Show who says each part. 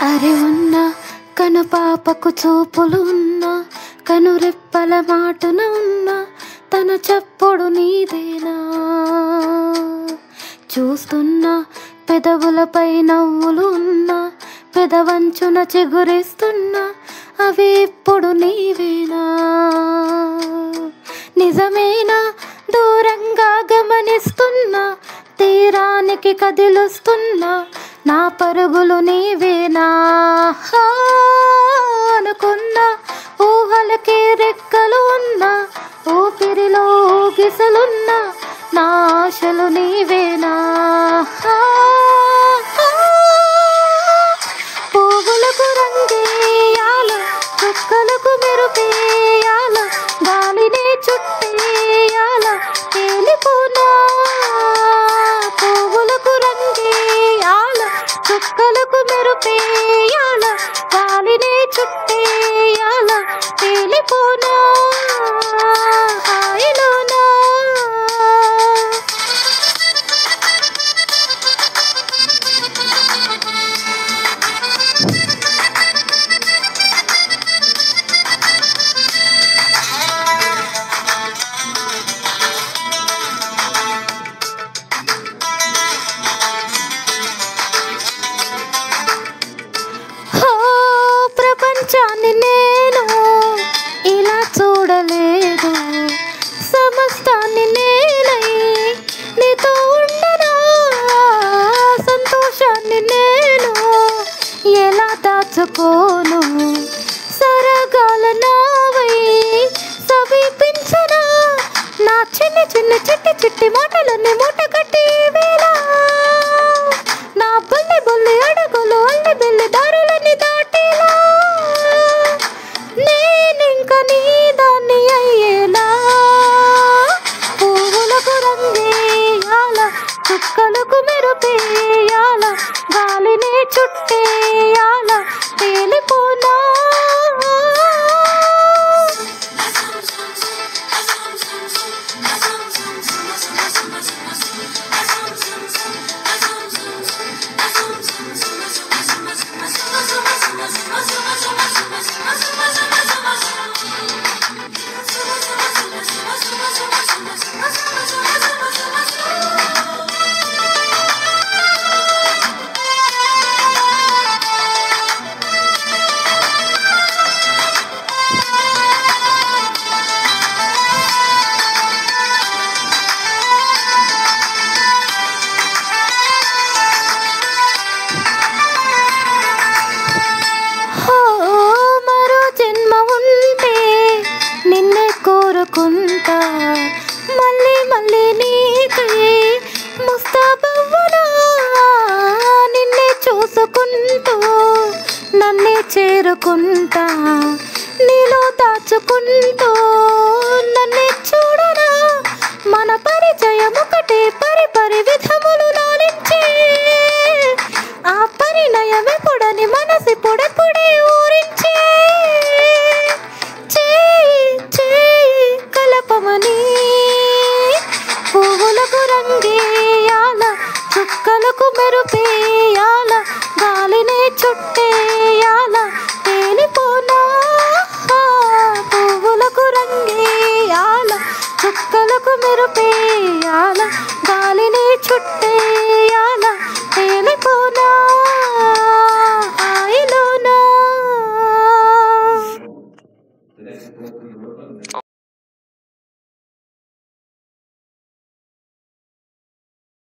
Speaker 1: అరి ఉన్న కను పాపకు చూపులు ఉన్న కనురెప్పల మాటున ఉన్న తన చప్పుడు నీదేనా? చూస్తున్నా పెదవులపై నవ్వులు ఉన్నా పెదవంచున చిగురిస్తున్నా అవి ఇప్పుడు నీవేనా? నిజమేనా దూరంగా గమనిస్తున్నా తీరానికి కదిలుస్తున్నా నా పరుగులు నీవేనా? అనుకున్నా ఊహలకి రెక్కలు ఉన్నా ఊపిరిలో గిసలున్నా నా ఆశలు నీవేనా? పువ్వులకు రంగేయాల చుక్కలకు మెరుపేయాల గాలినే చుట్టేయాల తేలిపోనా? పువ్వులకు రంగేయాల చుక్కలకు మెరుపేయాల గాలినే చుట్టేయాల తేలిపోనా హాయిలోనా? ప్రపంచాన్ని నేను ఇలా చూడలేదు సమస్తాన్ని నేనై నీతో ఉండనా? సంతోషాన్ని నేను ఎలా దాచుకోను సరగాల నావై సమీపించనా? నా చిన్ని చిన్ని చిట్టి చిట్టి మాటలన్నీ మూట కట్టి వేళ నా బొల్లి బొల్లి అడుగులు అల్లి బెల్లి దారులని దాటేలా నేనింక నీ దాన్ని అయ్యేలా? పువ్వులకు రంగేయాల చుక్కలకు మెరుపేయాల గాలిని చుట్టేయాల తేలిపోనా? మళ్ళీ మళ్ళీ నీకై ముస్తాబవ్వనా? నిన్నే చూసుకుంటూ నన్నే చేరుకుంటా నీలో దాచుకుంటూ నన్నే చూడనా? మన పరిచయం ఒకటే పరి విధములు లాలించే ఆ పరిణయం ఎప్పుడని మనసి పొడెప్పుడే ఊరించే కలపమని పువ్వులకు రంగేయాల చుక్కలకు మెరుపేయాల గాలినే చుట్టేయాల తేలిపోనా? పువ్వులకు రంగేయాల చుక్కలకు మెరుపేయాల